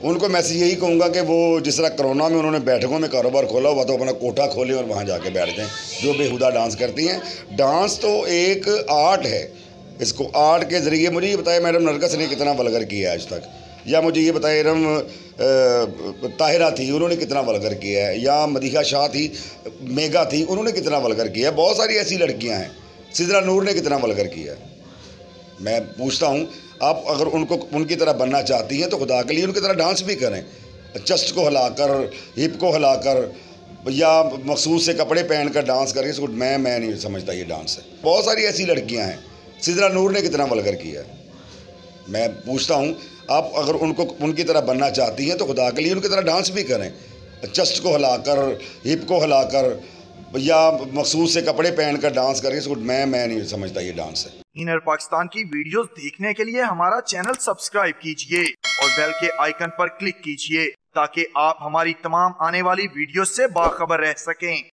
उनको मैसेज यही कहूँगा कि वो जिस तरह कोरोना में उन्होंने बैठकों में कारोबार खोला हुआ तो अपना कोठा खोलें और वहाँ जाके बैठ जाएँ। जो बेहुदा डांस करती हैं, डांस तो एक आर्ट है, इसको आर्ट के ज़रिए मुझे ये बताया मैडम नरगस ने कितना वल्गर किया है आज तक, या मुझे ये बताया ताहिरा थी उन्होंने कितना वल्गर किया है, या मदीहा शाह थी, मेगा थी उन्होंने कितना वल्गर किया है। बहुत सारी ऐसी लड़कियाँ हैं, सिदरा नूर ने कितना वल्गर किया है। मैं पूछता हूँ, आप अगर उनको उनकी तरह बनना चाहती हैं तो खुदा के लिए उनकी तरह डांस भी करें, चेस्ट को हिलाकर, हिप को हिलाकर, या मखसूस से कपड़े पहनकर डांस करके। इसको मैं नहीं समझता ये डांस है। बहुत सारी ऐसी लड़कियां हैं, सिदरा नूर ने कितना वल्गर किया है। मैं पूछता हूँ, आप अगर उनको उनकी तरह बनना चाहती हैं तो खुदा के लिए उनकी तरह डांस भी करें, चेस्ट को हिलाकर, हिप को हिलाकर, या मखसूस से कपड़े पहनकर डांस करके। इसको मैं नहीं समझता ये डांस है। इनर पाकिस्तान की वीडियोस देखने के लिए हमारा चैनल सब्सक्राइब कीजिए और बेल के आइकन पर क्लिक कीजिए ताकि आप हमारी तमाम आने वाली वीडियोस से बाखबर रह सकें।